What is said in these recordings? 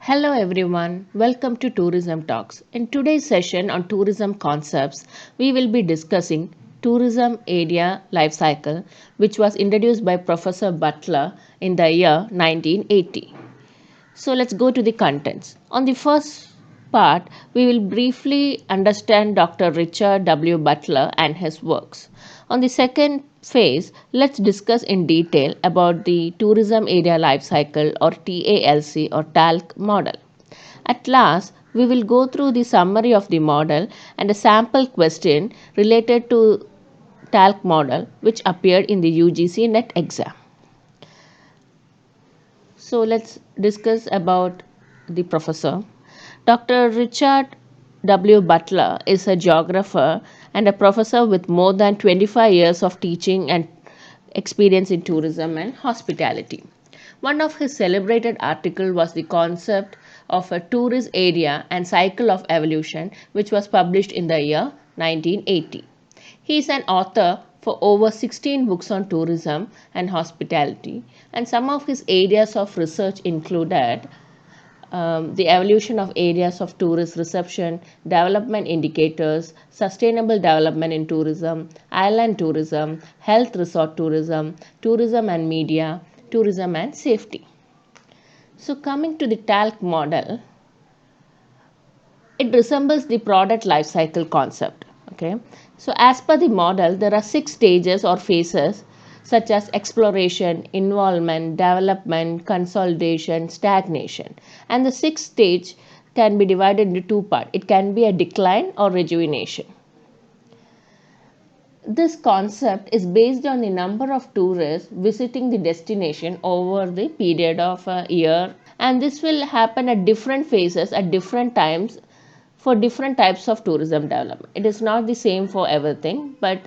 Hello everyone, welcome to Tourism Talks. In today's session on tourism concepts, we will be discussing tourism area life cycle, which was introduced by Professor Butler in the year 1980. So let's go to the contents. On the first part, we will briefly understand Dr. Richard W. Butler and his works. On the second phase, let's discuss in detail about the Tourism Area Life Cycle or TALC or TALC model. At last, we will go through the summary of the model and a sample question related to TALC model which appeared in the UGC NET exam. So let's discuss about the professor. Dr. Richard W. Butler is a geographer and a professor with more than 25 years of teaching and experience in tourism and hospitality. One of his celebrated articles was the concept of a tourist area and cycle of evolution, which was published in the year 1980. He is an author for over 16 books on tourism and hospitality, and some of his areas of research included the evolution of areas of tourist reception, development indicators, sustainable development in tourism, island tourism, health resort tourism, tourism and media, tourism and safety. So, coming to the TALC model, it resembles the product life cycle concept. Okay, so as per the model, there are 6 stages or phases such as exploration, involvement, development, consolidation, stagnation, and the sixth stage can be divided into two parts. It can be a decline or rejuvenation. This concept is based on the number of tourists visiting the destination over the period of a year, and this will happen at different phases at different times for different types of tourism development. It is not the same for everything, but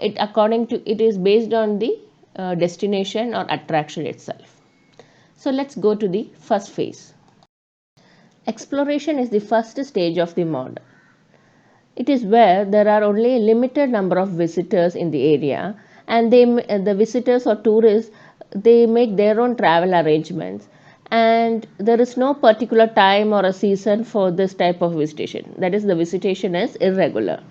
it is based on the destination or attraction itself. So let's go to the first phase. Exploration is the first stage of the model. It is where there are only a limited number of visitors in the area, and the visitors or tourists, they make their own travel arrangements, and there is no particular time or a season for this type of visitation. That is, the visitation is irregular.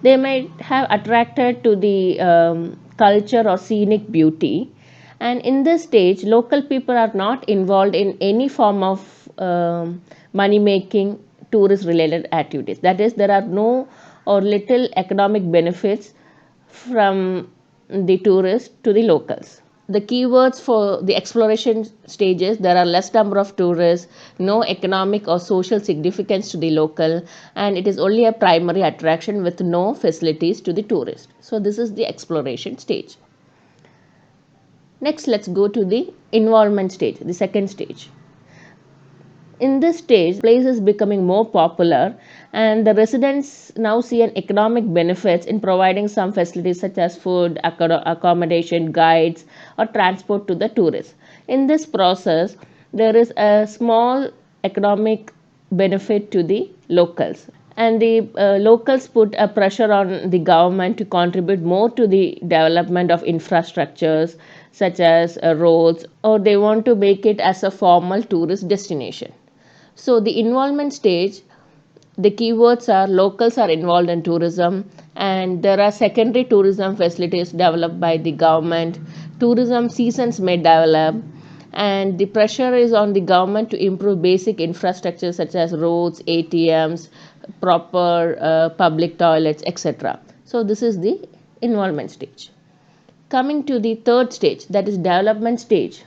They might have attracted to the culture or scenic beauty, and in this stage local people are not involved in any form of money making tourist related activities. That is, there are no or little economic benefits from the tourists to the locals. The keywords for the exploration stages: there are less number of tourists, no economic or social significance to the local, and it is only a primary attraction with no facilities to the tourist. So this is the exploration stage. Next, let's go to the involvement stage, the second stage. In this stage, place is becoming more popular, and the residents now see an economic benefits in providing some facilities such as food, accommodation, guides, or transport to the tourists. In this process, there is a small economic benefit to the locals, and the locals put a pressure on the government to contribute more to the development of infrastructures such as roads, or they want to make it as a formal tourist destination. So the involvement stage, the keywords are locals are involved in tourism, and there are secondary tourism facilities developed by the government. Tourism seasons may develop, and the pressure is on the government to improve basic infrastructure such as roads, ATMs, proper public toilets, etc. So this is the involvement stage. Coming to the third stage, that is development stage.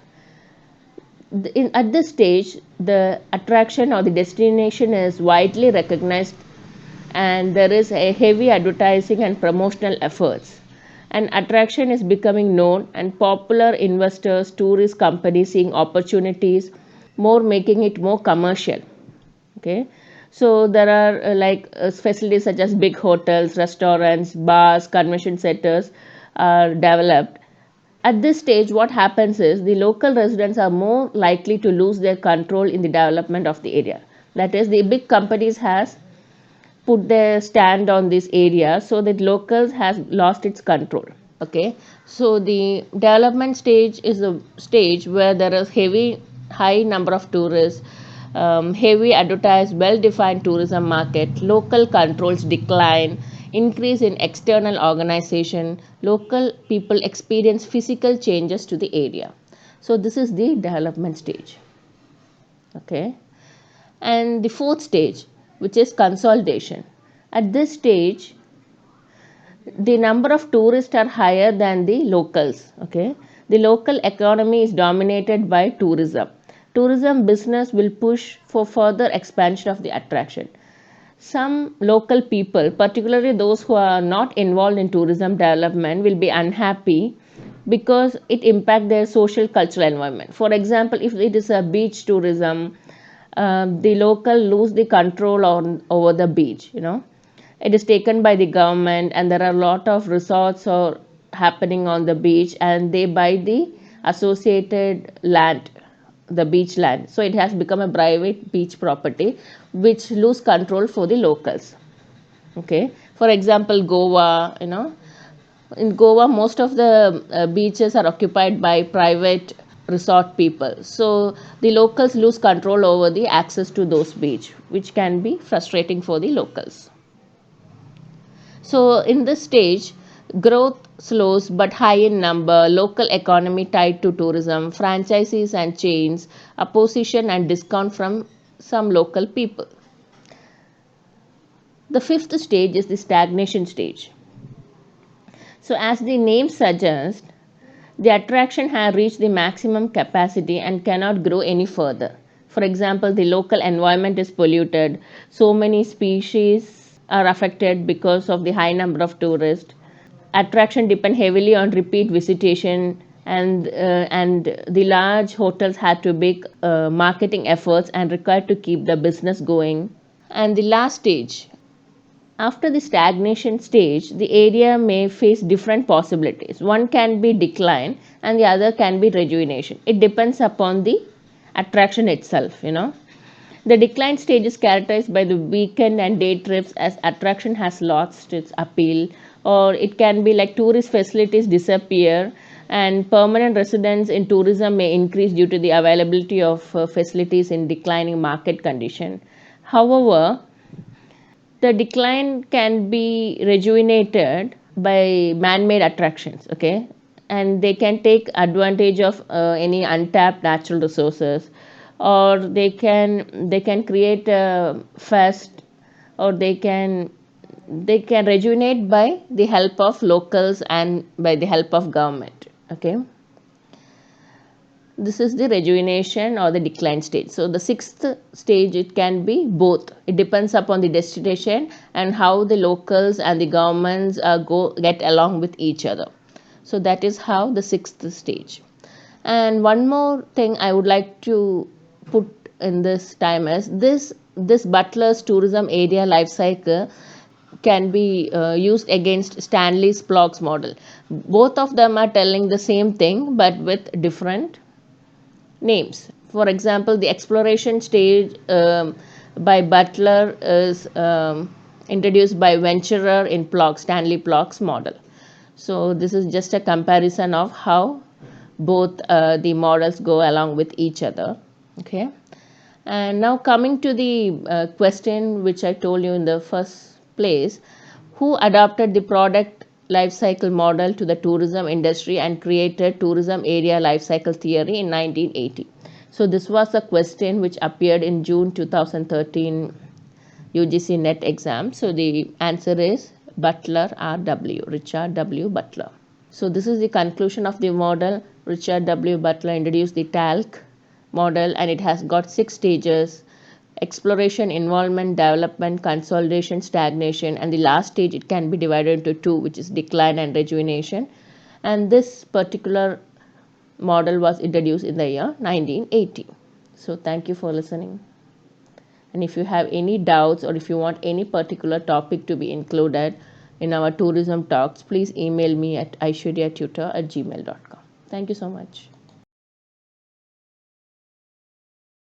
At this stage, the attraction or the destination is widely recognized, and there is a heavy advertising and promotional efforts. An attraction is becoming known, and popular investors, tourist companies seeing opportunities, more making it more commercial. Okay, so there are facilities such as big hotels, restaurants, bars, convention centers are developed. At this stage, what happens is the local residents are more likely to lose their control in the development of the area. That is, the big companies has put their stand on this area, so that locals has lost its control. Okay, so the development stage is a stage where there is high number of tourists, heavy advertised, well-defined tourism market, local controls decline, increase in external organization, local people experience physical changes to the area. So this is the development stage. Okay. And the fourth stage, which is consolidation. At this stage, the number of tourists are higher than the locals. Okay, the local economy is dominated by tourism business will push for further expansion of the attraction. Some local people, particularly those who are not involved in tourism development, will be unhappy because it impacts their social cultural environment. For example, if it is a beach tourism, the local lose the control on over the beach, it is taken by the government, and there are a lot of resorts are happening on the beach, and they buy the associated land, the beach land, so it has become a private beach property which lose control for the locals. Okay, for example, Goa, in Goa most of the beaches are occupied by private resort people, so the locals lose control over the access to those beach, which can be frustrating for the locals. So in this stage, growth slows but high in number, local economy tied to tourism, franchises and chains, opposition and discount from some local people. The fifth stage is the stagnation stage. So as the name suggests, the attraction has reached the maximum capacity and cannot grow any further. For example, the local environment is polluted, so many species are affected because of the high number of tourists. Attraction depend heavily on repeat visitation, and the large hotels had to make marketing efforts and required to keep the business going. And the last stage, after the stagnation stage, the area may face different possibilities. One can be decline and the other can be rejuvenation. It depends upon the attraction itself. The decline stage is characterized by the weekend and day trips as attraction has lost its appeal, or it can be like tourist facilities disappear and permanent residents in tourism may increase due to the availability of facilities in declining market condition. However, the decline can be rejuvenated by man-made attractions, okay, and they can take advantage of any untapped natural resources, or they can create a fest, or they can rejuvenate by the help of locals and by the help of government. Okay, this is the rejuvenation or the decline stage. So the sixth stage, it can be both. It depends upon the destination and how the locals and the governments get along with each other. So that is how the sixth stage. And one more thing I would like to put in this time is this Butler's tourism area life cycle can be used against Stanley's Plog's model. Both of them are telling the same thing but with different names. For example, the exploration stage by Butler is introduced by Venturer in Stanley Plog's model. So this is just a comparison of how both the models go along with each other. Okay, and now coming to the question which I told you in the first place, who adopted the product life cycle model to the tourism industry and created tourism area life cycle theory in 1980. So this was a question which appeared in June 2013 UGC NET exam. So the answer is Butler RW, Richard W. Butler. So this is the conclusion of the model. Richard W. Butler introduced the TALC model, and it has got 6 stages: exploration, involvement, development, consolidation, stagnation, and the last stage it can be divided into 2, which is decline and rejuvenation. And this particular model was introduced in the year 1980. So thank you for listening. And if you have any doubts, or if you want any particular topic to be included in our tourism talks, please email me at aishwarya@gmail.com. Thank you so much.